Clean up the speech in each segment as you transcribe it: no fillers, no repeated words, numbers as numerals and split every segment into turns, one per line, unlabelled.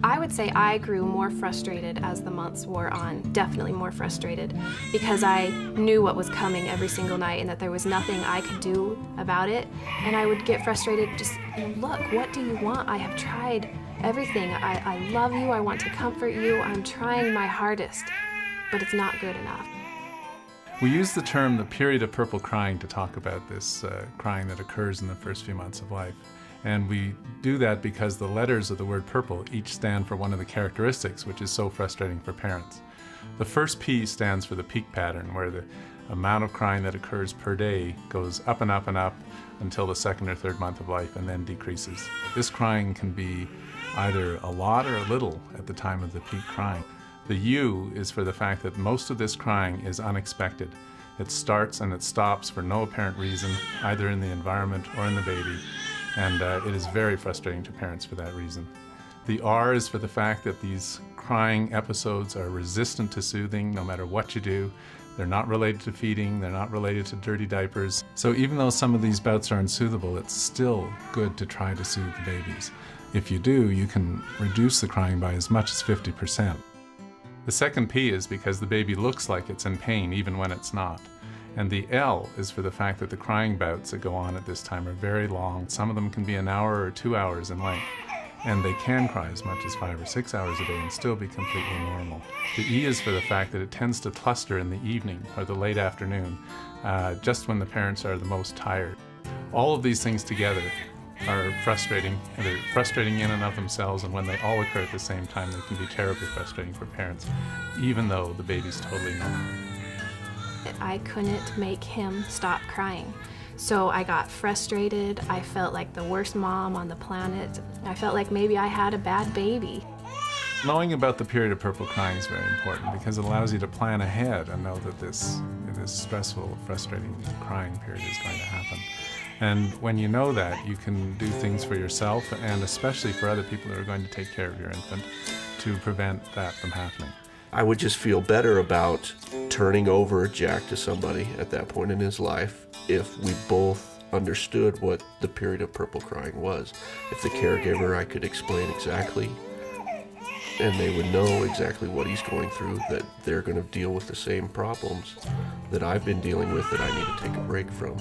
I would say I grew more frustrated as the months wore on, definitely more frustrated, because I knew what was coming every single night and that there was nothing I could do about it. And I would get frustrated, just, look, what do you want? I have tried everything. I love you, I want to comfort you, I'm trying my hardest, but it's not good enough.
We use the term the period of purple crying to talk about this crying that occurs in the first few months of life. And we do that because the letters of the word purple each stand for one of the characteristics which is so frustrating for parents. The first P stands for the peak pattern, where the amount of crying that occurs per day goes up and up and up until the second or third month of life and then decreases. This crying can be either a lot or a little at the time of the peak crying. The U is for the fact that most of this crying is unexpected. It starts and it stops for no apparent reason, either in the environment or in the baby. And it is very frustrating to parents for that reason. The R is for the fact that these crying episodes are resistant to soothing no matter what you do. They're not related to feeding, they're not related to dirty diapers. So even though some of these bouts are unsoothable, it's still good to try to soothe the babies. If you do, you can reduce the crying by as much as 50%. The second P is because the baby looks like it's in pain even when it's not. And the L is for the fact that the crying bouts that go on at this time are very long. Some of them can be an hour or 2 hours in length. And they can cry as much as 5 or 6 hours a day and still be completely normal. The E is for the fact that it tends to cluster in the evening or the late afternoon, just when the parents are the most tired. All of these things together are frustrating, and they're frustrating in and of themselves, and when they all occur at the same time, they can be terribly frustrating for parents, even though the baby's totally normal.
I couldn't make him stop crying. So I got frustrated, I felt like the worst mom on the planet. I felt like maybe I had a bad baby.
Knowing about the period of purple crying is very important because it allows you to plan ahead and know that this stressful, frustrating crying period is going to happen. And when you know that, you can do things for yourself and especially for other people who are going to take care of your infant to prevent that from happening.
I would just feel better about turning over Jack to somebody at that point in his life if we both understood what the period of purple crying was. If the caregiver, I could explain exactly, and they would know exactly what he's going through, that they're going to deal with the same problems that I've been dealing with that I need to take a break from.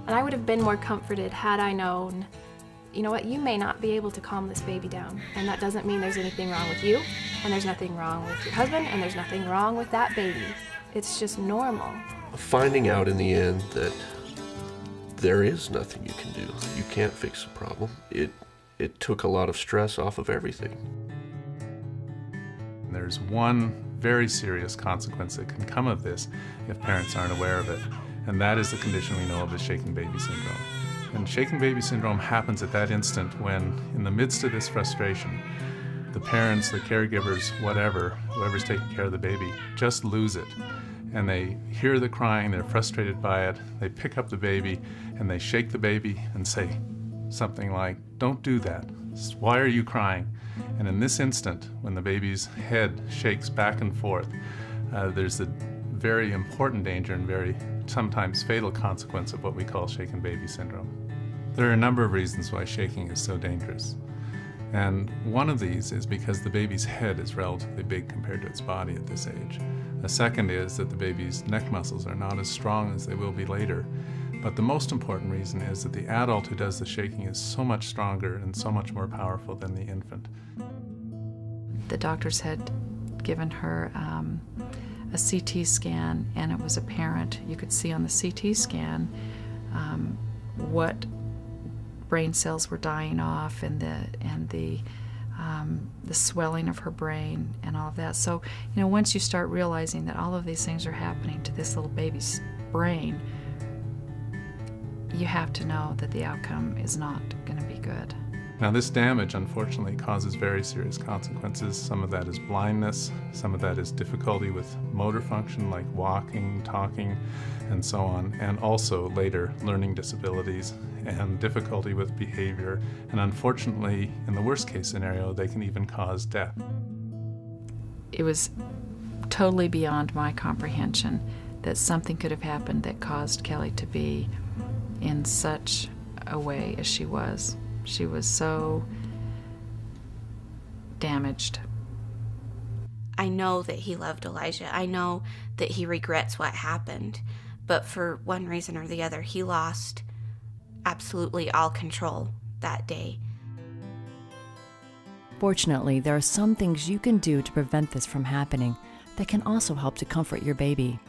And I would have been more comforted had I known, you know what, you may not be able to calm this baby down, and that doesn't mean there's anything wrong with you, and there's nothing wrong with your husband, and there's nothing wrong with that baby. It's just normal.
Finding out in the end that there is nothing you can do. You can't fix the problem. It took a lot of stress off of everything.
There's one very serious consequence that can come of this if parents aren't aware of it, and that is the condition we know of as shaken baby syndrome. And shaken baby syndrome happens at that instant when, in the midst of this frustration, the parents, the caregivers, whatever, whoever's taking care of the baby, just lose it. And they hear the crying, they're frustrated by it, they pick up the baby, and they shake the baby and say something like, "Don't do that. Why are you crying?" And in this instant, when the baby's head shakes back and forth, there's the very important danger and very sometimes fatal consequence of what we call shaken baby syndrome. There are a number of reasons why shaking is so dangerous. And one of these is because the baby's head is relatively big compared to its body at this age. A second is that the baby's neck muscles are not as strong as they will be later. But the most important reason is that the adult who does the shaking is so much stronger and so much more powerful than the infant.
The doctors had given her a CT scan, and it was apparent, you could see on the CT scan what brain cells were dying off and the swelling of her brain and all of that. So, you know, once you start realizing that all of these things are happening to this little baby's brain, you have to know that the outcome is not going to be good.
Now, this damage, unfortunately, causes very serious consequences. Some of that is blindness, some of that is difficulty with motor function like walking, talking, and so on, and also later learning disabilities and difficulty with behavior, and unfortunately, in the worst case scenario, they can even cause death.
It was totally beyond my comprehension that something could have happened that caused Kelly to be in such a way as she was. She was so damaged.
I know that he loved Elijah. I know that he regrets what happened. But for one reason or the other, he lost absolutely all control that day.
Fortunately, there are some things you can do to prevent this from happening that can also help to comfort your baby.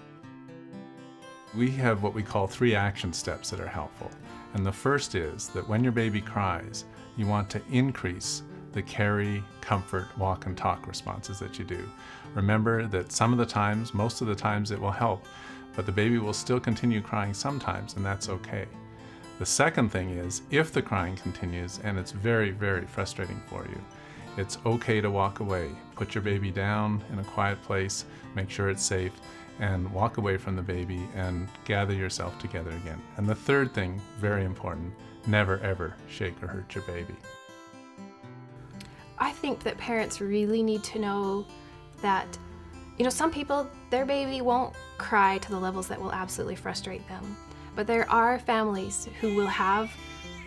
We have what we call 3 action steps that are helpful. And the first is that when your baby cries, you want to increase the carry, comfort, walk, and talk responses that you do. Remember that some of the times, most of the times it will help, but the baby will still continue crying sometimes, and that's okay. The second thing is, if the crying continues and it's very, very frustrating for you, it's okay to walk away. Put your baby down in a quiet place, make sure it's safe, and walk away from the baby and gather yourself together again. And the third thing, very important, never ever shake or hurt your baby.
I think that parents really need to know that, some people, their baby won't cry to the levels that will absolutely frustrate them. But there are families who will have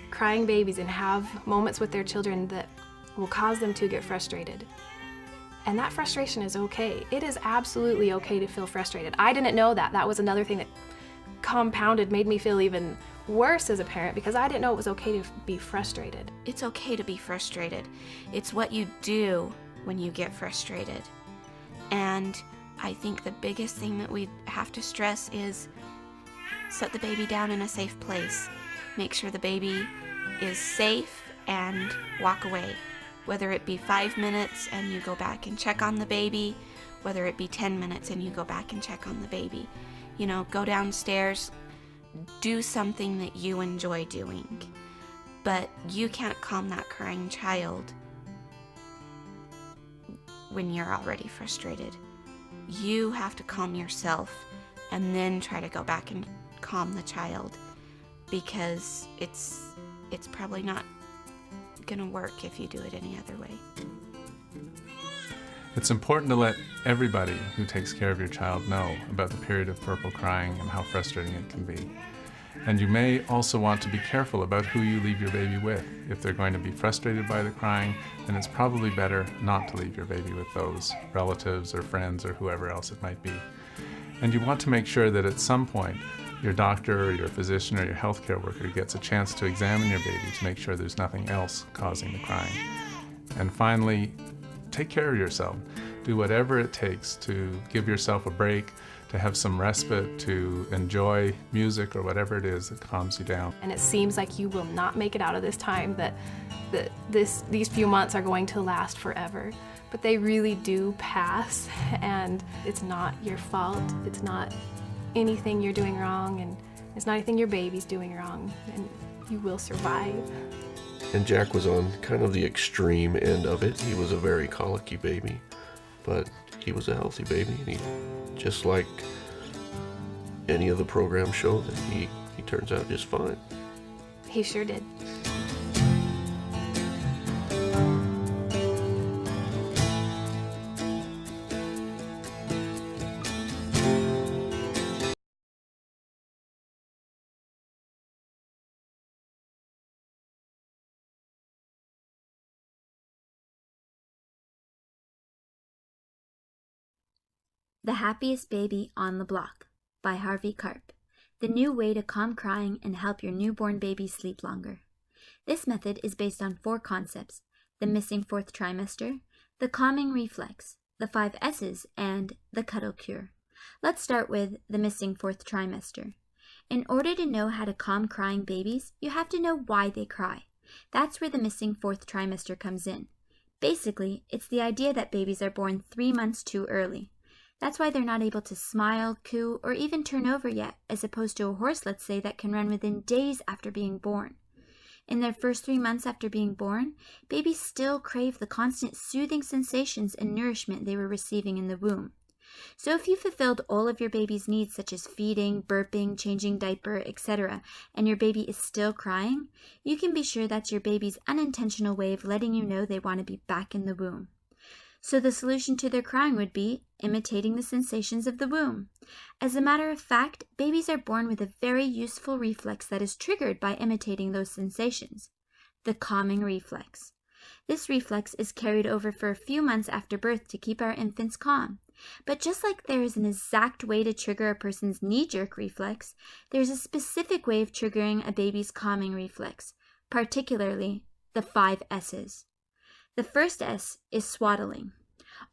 crying babies and have moments with their children that will cause them to get frustrated. And that frustration is okay. It is absolutely okay to feel frustrated. I didn't know that. That was another thing that compounded, made me feel even worse as a parent, because I didn't know it was okay to be frustrated.
It's okay to be frustrated. It's what you do when you get frustrated. And I think the biggest thing that we have to stress is set the baby down in a safe place. Make sure the baby is safe and walk away. Whether it be 5 minutes and you go back and check on the baby, whether it be 10 minutes and you go back and check on the baby. Go downstairs, do something that you enjoy doing. But you can't calm that crying child when you're already frustrated. You have to calm yourself and then try to go back and calm the child, because it's probably not gonna work if you do it any other way.
It's important to let everybody who takes care of your child know about the period of purple crying and how frustrating it can be. And you may also want to be careful about who you leave your baby with. If they're going to be frustrated by the crying, then it's probably better not to leave your baby with those relatives or friends or whoever else it might be. And you want to make sure that at some point your doctor or your physician or your healthcare worker gets a chance to examine your baby to make sure there's nothing else causing the crying. And finally, take care of yourself. Do whatever it takes to give yourself a break, to have some respite, to enjoy music or whatever it is that calms you down.
And it seems like you will not make it out of this time, that these few months are going to last forever. But they really do pass, and it's not your fault. It's not anything you're doing wrong, and it's not anything your baby's doing wrong, and you will survive.
And Jack was on kind of the extreme end of it. He was a very colicky baby, but he was a healthy baby, and he, just like any of the programs show, that he turns out just fine.
He sure did.
The Happiest Baby on the Block by Harvey Karp. The new way to calm crying and help your newborn baby sleep longer. This method is based on 4 concepts: the missing 4th trimester, the calming reflex, the 5 S's, and the cuddle cure. Let's start with the missing 4th trimester. In order to know how to calm crying babies, you have to know why they cry. That's where the missing 4th trimester comes in. Basically, it's the idea that babies are born 3 months too early. That's why they're not able to smile, coo, or even turn over yet, as opposed to a horse, let's say, that can run within days after being born. In their first 3 months after being born, babies still crave the constant soothing sensations and nourishment they were receiving in the womb. So if you fulfilled all of your baby's needs, such as feeding, burping, changing diaper, etc., and your baby is still crying, you can be sure that's your baby's unintentional way of letting you know they want to be back in the womb. So the solution to their crying would be imitating the sensations of the womb. As a matter of fact, babies are born with a very useful reflex that is triggered by imitating those sensations: the calming reflex. This reflex is carried over for a few months after birth to keep our infants calm. But just like there is an exact way to trigger a person's knee-jerk reflex, there's a specific way of triggering a baby's calming reflex, particularly the 5 S's. The first S is swaddling.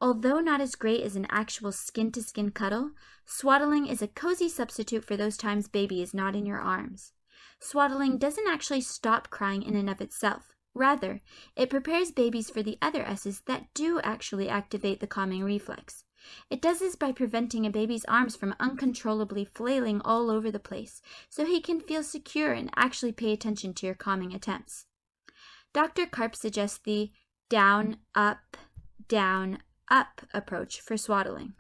Although not as great as an actual skin-to-skin cuddle, swaddling is a cozy substitute for those times baby is not in your arms. Swaddling doesn't actually stop crying in and of itself. Rather, it prepares babies for the other S's that do actually activate the calming reflex. It does this by preventing a baby's arms from uncontrollably flailing all over the place, so he can feel secure and actually pay attention to your calming attempts. Dr. Karp suggests the down, up approach for swaddling.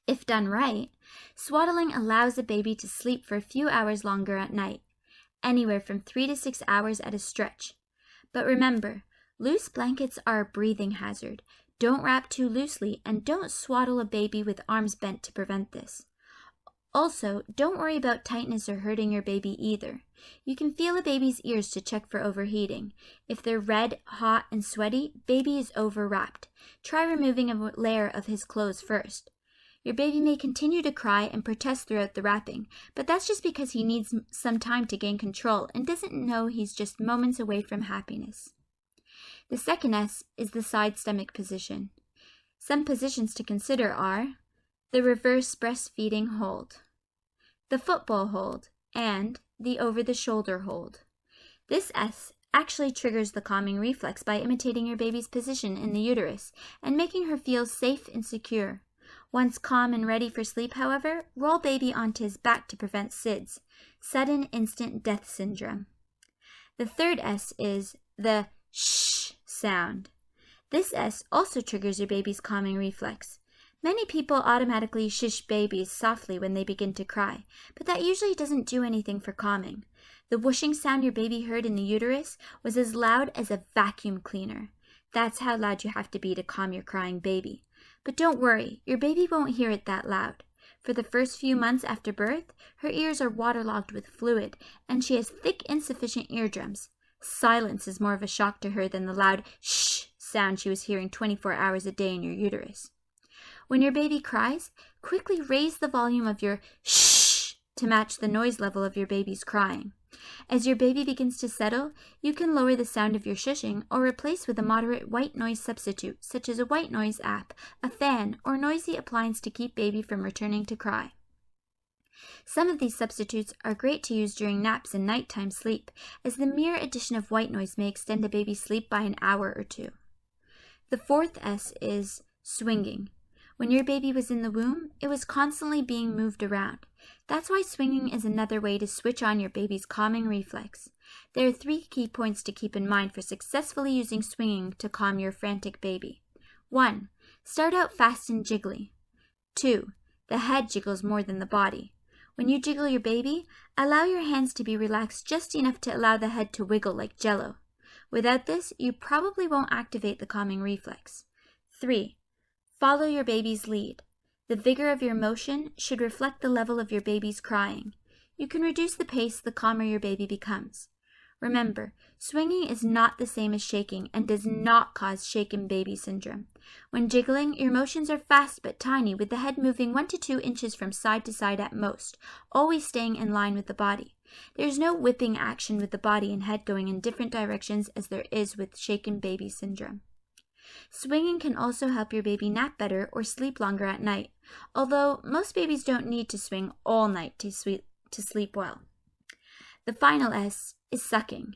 If done right, swaddling allows a baby to sleep for a few hours longer at night, anywhere from 3 to 6 hours at a stretch. But remember, loose blankets are a breathing hazard. Don't wrap too loosely, and don't swaddle a baby with arms bent to prevent this. Also, don't worry about tightness or hurting your baby either. You can feel a baby's ears to check for overheating. If they're red, hot, and sweaty, baby is overwrapped. Try removing a layer of his clothes first. Your baby may continue to cry and protest throughout the wrapping, but that's just because he needs some time to gain control and doesn't know he's just moments away from happiness. The second S is the side stomach position. Some positions to consider are the reverse breastfeeding hold, the football hold, and the over-the-shoulder hold. This S actually triggers the calming reflex by imitating your baby's position in the uterus and making her feel safe and secure. Once calm and ready for sleep, however, roll baby onto his back to prevent SIDS, sudden instant death syndrome. The third S is the shh sound. This S also triggers your baby's calming reflex. Many people automatically shush babies softly when they begin to cry, but that usually doesn't do anything for calming. The whooshing sound your baby heard in the uterus was as loud as a vacuum cleaner. That's how loud you have to be to calm your crying baby. But don't worry, your baby won't hear it that loud. For the first few months after birth, her ears are waterlogged with fluid, and she has thick, insufficient eardrums. Silence is more of a shock to her than the loud shh sound she was hearing 24 hours a day in your uterus. When your baby cries, quickly raise the volume of your shh to match the noise level of your baby's crying. As your baby begins to settle, you can lower the sound of your shushing or replace with a moderate white noise substitute, such as a white noise app, a fan, or noisy appliance to keep baby from returning to cry. Some of these substitutes are great to use during naps and nighttime sleep, as the mere addition of white noise may extend a baby's sleep by an hour or two. The fourth S is swinging. When your baby was in the womb, it was constantly being moved around. That's why swinging is another way to switch on your baby's calming reflex. There are 3 key points to keep in mind for successfully using swinging to calm your frantic baby. 1. Start out fast and jiggly. 2. The head jiggles more than the body. When you jiggle your baby, allow your hands to be relaxed just enough to allow the head to wiggle like jello. Without this, you probably won't activate the calming reflex. 3. Follow your baby's lead. The vigor of your motion should reflect the level of your baby's crying. You can reduce the pace the calmer your baby becomes. Remember, swinging is not the same as shaking and does not cause shaken baby syndrome. When jiggling, your motions are fast but tiny, with the head moving 1 to 2 inches from side to side at most, always staying in line with the body. There's no whipping action with the body and head going in different directions as there is with shaken baby syndrome. Swinging can also help your baby nap better or sleep longer at night, although most babies don't need to swing all night to sleep well. The final S is sucking.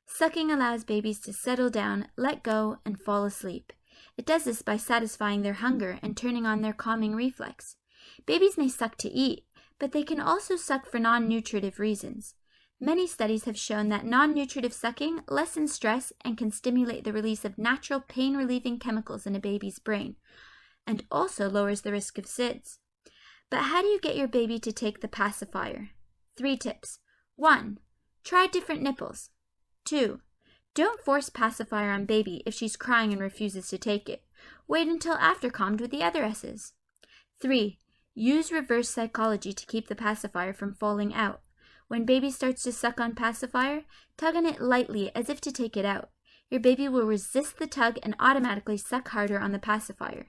Sucking allows babies to settle down, let go, and fall asleep. It does this by satisfying their hunger and turning on their calming reflex. Babies may suck to eat, but they can also suck for non-nutritive reasons. Many studies have shown that non-nutritive sucking lessens stress and can stimulate the release of natural pain-relieving chemicals in a baby's brain, and also lowers the risk of SIDS. But how do you get your baby to take the pacifier? 3 tips. 1. Try different nipples. 2. Don't force pacifier on baby if she's crying and refuses to take it. Wait until after calmed with the other S's. 3. Use reverse psychology to keep the pacifier from falling out. When baby starts to suck on pacifier, tug on it lightly as if to take it out. Your baby will resist the tug and automatically suck harder on the pacifier.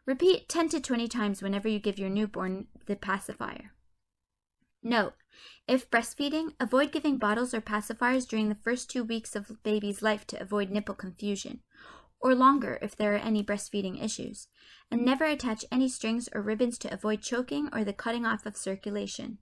Repeat 10 to 20 times whenever you give your newborn the pacifier. Note, if breastfeeding, avoid giving bottles or pacifiers during the first 2 weeks of baby's life to avoid nipple confusion, or longer if there are any breastfeeding issues, and never attach any strings or ribbons to avoid choking or the cutting off of circulation.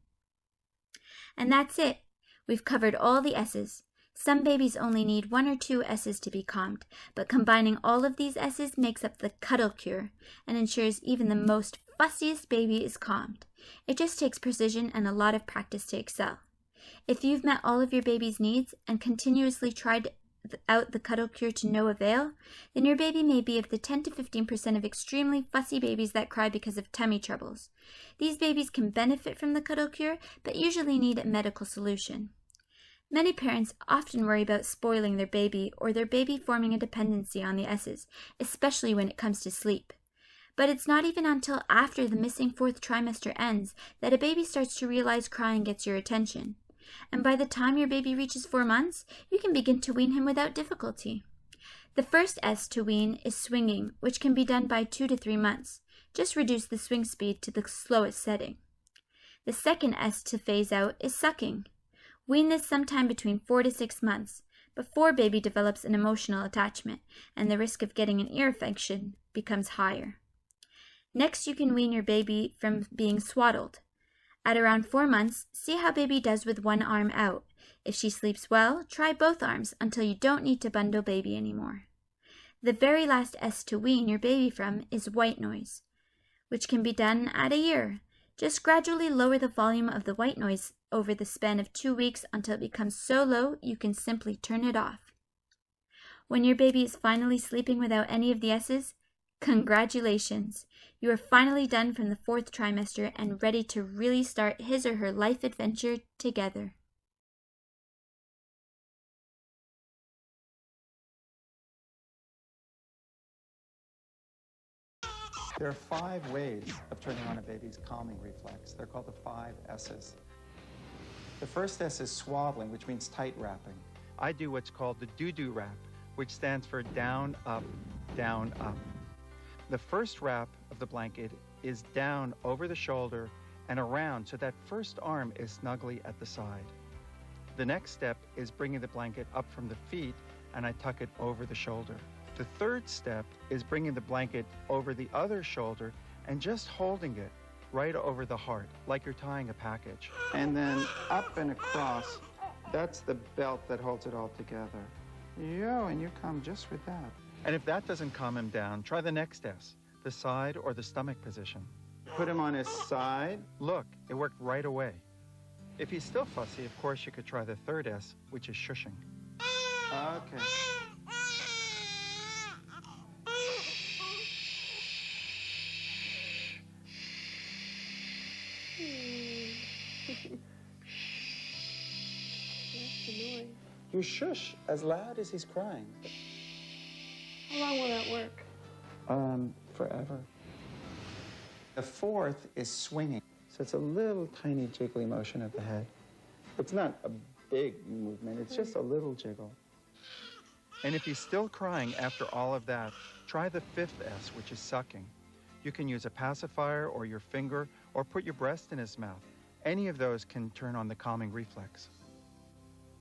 And that's it. We've covered all the S's. Some babies only need 1 or 2 S's to be calmed, but combining all of these S's makes up the cuddle cure and ensures even the most fussiest baby is calmed. It just takes precision and a lot of practice to excel. If you've met all of your baby's needs and continuously tried out the cuddle cure to no avail, then your baby may be of the 10 to 15% of extremely fussy babies that cry because of tummy troubles. These babies can benefit from the cuddle cure, but usually need a medical solution. Many parents often worry about spoiling their baby or their baby forming a dependency on the S's, especially when it comes to sleep. But it's not even until after the missing 4th trimester ends that a baby starts to realize crying gets your attention. And by the time your baby reaches 4 months, you can begin to wean him without difficulty. The first S to wean is swinging, which can be done by 2 to 3 months. Just reduce the swing speed to the slowest setting. The second S to phase out is sucking. Wean this sometime between 4 to 6 months, before baby develops an emotional attachment, and the risk of getting an ear infection becomes higher. Next, you can wean your baby from being swaddled. At around 4 months, see how baby does with one arm out. If she sleeps well, try both arms until you don't need to bundle baby anymore. The very last S to wean your baby from is white noise, which can be done at a year. Just gradually lower the volume of the white noise over the span of 2 weeks until it becomes so low you can simply turn it off. When your baby is finally sleeping without any of the S's, congratulations! You are finally done from the 4th trimester and ready to really start his or her life adventure together.
There are 5 ways of turning on a baby's calming reflex. They're called the 5 S's. The first S is swaddling, which means tight wrapping. I do what's called the do-do wrap, which stands for down, up, down, up. The first wrap of the blanket is down over the shoulder and around, so that first arm is snugly at the side. The next step is bringing the blanket up from the feet, and I tuck it over the shoulder. The third step is bringing the blanket over the other shoulder and just holding it right over the heart, like you're tying a package. And then up and across, that's the belt that holds it all together. And you come just with that. And if that doesn't calm him down, try the next S, the side or the stomach position. Put him on his side. Look, it worked right away. If he's still fussy, of course, you could try the third S, which is shushing. Okay. You shush as loud as he's crying.
How long will that work?
Forever. The fourth is swinging. So it's a little tiny jiggly motion of the head. It's not a big movement, it's just a little jiggle. And if he's still crying after all of that, try the 5th S, which is sucking. You can use a pacifier or your finger or put your breast in his mouth. Any of those can turn on the calming reflex.